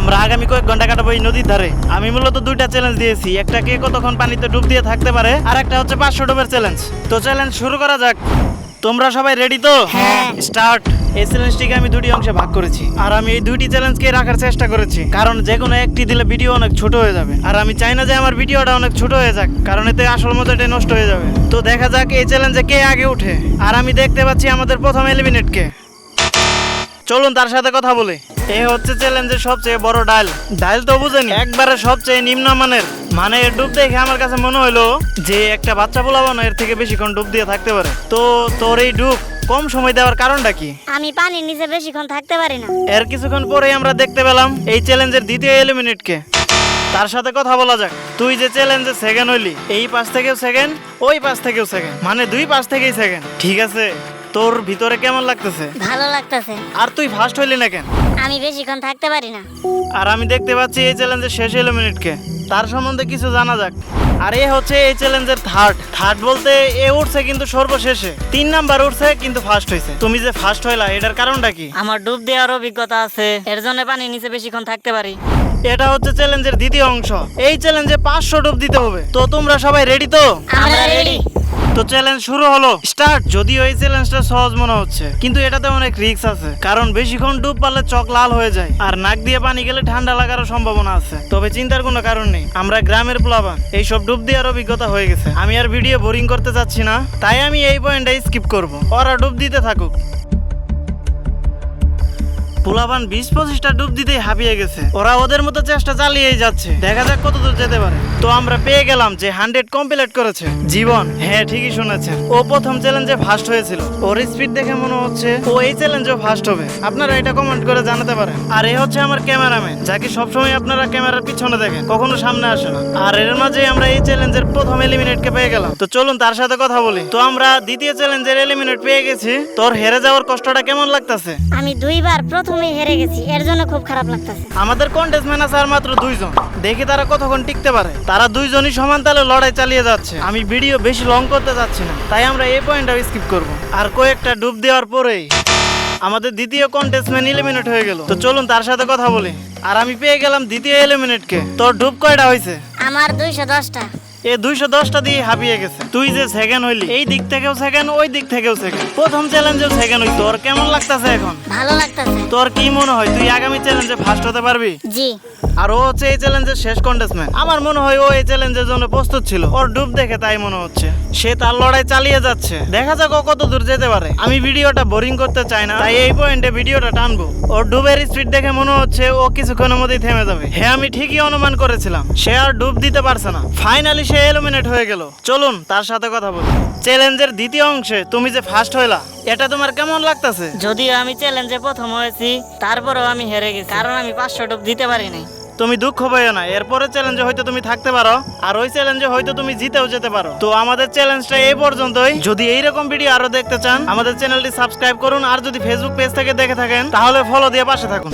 আমরা আগামী কয়েক ঘন্টা কাটাবো এই নদীর ধারে। আমি মূলত দুইটা চ্যালেঞ্জ দিয়েছি, একটা কে কতক্ষণ পানিতে ডুব দিয়ে থাকতে পারে, আর একটা হচ্ছে 500 ডুবের চ্যালেঞ্জ। তো চ্যালেঞ্জ শুরু করা যাক। তোমরা সবাই রেডি তো? হ্যাঁ। স্টার্ট। এই চ্যালেঞ্জটিকে আমি দুটি অংশে ভাগ করেছি, আর আমি এই দুইটি চ্যালেঞ্জকে রাখার চেষ্টা করেছি, কারণ যে কোনো একটি দিলে ভিডিও অনেক ছোট হয়ে যাবে, আর আমি চাই না যে আমার ভিডিওটা অনেক ছোট হয়ে যাক, কারণ এতে আসল মজাটাই নষ্ট হয়ে যাবে। তো দেখা যাক এই চ্যালেঞ্জে কে আগে উঠে। আর আমি দেখতে পাচ্ছি আমাদের প্রথম এলিমিনেটকে। চলুন তার সাথে কথা বলি। এই হচ্ছে চ্যালেঞ্জের সবচেয়ে বড় ডাইল। ডাইল তো বুঝেনি, একবারে সবচেয়ে নিম্নমানের। মানে এর ডুব দেখে আমার কাছে মনে হলো যে একটা বাচ্চা পোলাবানো এর থেকে বেশিক্ষণ ডুব দিয়ে থাকতে পারে। তো তোর এই ডুব কম সময় দেওয়ার কারণটা কি? আমি পানির নিচে বেশিক্ষণ থাকতে পারি না। এর কিছুক্ষণ পরেই আমরা দেখতে পেলাম এই চ্যালেঞ্জের দ্বিতীয় এলিমিনেটকে। তার সাথে কথা বলা যাক। তুই যে চ্যালেঞ্জে সেকেন্ড হইলি, এই পাশ থেকেও সেকেন্ড, ওই পাশ থেকেও সেকেন্ড, মানে দুই পাশ থেকেই সেকেন্ড। ঠিক আছে, তোর ভিতরে কেমন লাগতেছে? ভালো লাগতেছে। আর তুই ফার্স্ট হইলি না কেন? আমি বেশিক্ষণ থাকতে পারি না। আর আমি দেখতে পাচ্ছি এই চ্যালেঞ্জের শেষ এলিমিনেটকে। তার সম্বন্ধে কিছু জানা যাক। আর এ হচ্ছে এই চ্যালেঞ্জের থার্ড বলতে এ উঠছে কিন্তু সর্বশেষে 3 নাম্বার উঠছে, কিন্তু ফার্স্ট হয়েছে। তুমি যে ফার্স্ট হইলা এটার কারণটা কি? আমার ডুব দেওয়ার অভিজ্ঞতা আছে, এর জন্য পানির নিচে বেশিক্ষণ থাকতে পারি। এটা হচ্ছে চ্যালেঞ্জের দ্বিতীয় অংশ। এই চ্যালেঞ্জে 500 ডুব দিতে হবে। তো তোমরা সবাই রেডি তো? আমরা রেডি। তো চ্যালেঞ্জ শুরু হলো, স্টার্ট। যদিও এই চ্যালেঞ্জটা সহজ মনে হচ্ছে, কিন্তু এটাতে অনেক রিস্ক আছে, কারণ বেশিক্ষণ ডুব পারলে চোখ লাল হয়ে যায়, আর নাক দিয়ে পানি গেলে ঠান্ডা লাগারও সম্ভাবনা আছে। তবে চিন্তার কোনো কারণ নেই, আমরা গ্রামের পোলাপান, এইসব ডুব দেওয়ার অভিজ্ঞতা হয়ে গেছে। আমি আর ভিডিও বোরিং করতে চাচ্ছি না, তাই আমি এই পয়েন্টটা স্কিপ করব। ওরা ডুব দিতে থাকুক। পোলাপান 20-25টা ডুব দিতেই হাঁপিয়ে গেছে। ওরা ওদের মতো চেষ্টা চালিয়েই যাচ্ছে, দেখা যাক কতদূর যেতে পারে। তো আমরা পেয়ে গেলাম যে 100 কমপ্লিট করেছে জীবন। হ্যাঁ, ঠিকই শুনেছেন, ও প্রথম চ্যালেঞ্জে ফার্স্ট হয়েছিল। ওর স্পিড দেখে মনে হচ্ছে ও এই চ্যালেঞ্জেও ফার্স্ট হবে। আপনারা এটা কমেন্ট করে জানাতে পারেন। আর এ হচ্ছে আমার ক্যামেরাম্যান, যাকে সবসময় আপনারা ক্যামেরার পিছনে দেখেন, কখনো সামনে আসে না। আর এর মাঝে আমরা এই চ্যালেঞ্জের প্রথম এলিমিনেটকে পেয়ে গেলাম। তো চলুন তার সাথে কথা বলি। তো আমরা দ্বিতীয় চ্যালেঞ্জের এলিমিনেট পেয়ে গেছি। তোর হেরে যাওয়ার কষ্টটা কেমন লাগতেছে? আমি দুইবার প্রথমেই হেরে গেছি, এর জন্য খুব খারাপ লাগতেছে। আমাদের কন্টেস্টমেন্ট আছে আর মাত্র 2 জন। দেখি তারা কতক্ষণ টিকতে পারে। তারা 2 জনই সমান তালে লড়াই চালিয়ে যাচ্ছে। আমি ভিডিও বেশি লং করতে যাচ্ছি না, তাই আমরা এই পয়েন্টটা স্কিপ করব। আর কয়েকটা ডুব দেওয়ার পরেই আমাদের দ্বিতীয় কন্টেস্টমেন্ট এলিমিনেট হয়ে গেল। তো চলুন তার সাথে কথা বলি। আর আমি পেয়ে গেলাম দ্বিতীয় এলিমিনেটকে। তোর ডুব কয়টা হয়েছে? আমার 210টা। এ 210টা দিয়ে হাঁপিয়ে গেছে। তুই যে সেকেন্ড হইলি, এই দিক থেকেও সেকেন্ড, ওই দিক থেকেও সেকেন্ড, প্রথম চ্যালেঞ্জেও সেকেন্ড হইলি। তোর কেমন লাগতেছে এখন? ভালো লাগতেছে। তোর কি মনে হয় তুই আগামী চ্যালেঞ্জে ফার্স্ট হতে পারবি? জি। আর ও হচ্ছে এই চ্যালেঞ্জের শেষ কন্টেস্টমেন্ট। আমার মনে হয় ও এই চ্যালেঞ্জের জন্য প্রস্তুত ছিল। ওর ডুব দেখে তাই মনে হচ্ছে সে তার লড়াই চালিয়ে যাচ্ছে। দেখা যাক ও কত দূর যেতে পারে। আমি ভিডিওটা বোরিং করতে চাই না, তাই এই পয়েন্টে ভিডিওটা টানবো। ওর ডুবের স্পিড দেখে মনে হচ্ছে ও কিছুক্ষণের মধ্যেই থেমে যাবে। হ্যাঁ, আমি ঠিকই অনুমান করেছিলাম, সে আর ডুব দিতে পারছে না। ফাইনালি সে এলিমিনেট হয়ে গেল। চলুন তার সাথে কথা বলি। চ্যালেঞ্জের দ্বিতীয় অংশে তুমি যে ফার্স্ট হইলা, এটা তোমার কেমন লাগতেছে? যদিও আমি চ্যালেঞ্জে প্রথম হয়েছি, তারপরেও আমি হেরে গেছি, কারণ আমি 500 ডুব দিতে পারি নাই। তুমি দুঃখ পাইও না, এরপরে চ্যালেঞ্জে হয়তো তুমি থাকতে পারো, আর ওই চ্যালেঞ্জে হয়তো তুমি জিতেও যেতে পারো। তো আমাদের চ্যালেঞ্জটা এই পর্যন্তই। যদি এইরকম ভিডিও আরো দেখতে চান, আমাদের চ্যানেলটি সাবস্ক্রাইব করুন। আর যদি ফেসবুক পেজ থেকে দেখে থাকেন, তাহলে ফলো দিয়ে পাশে থাকুন।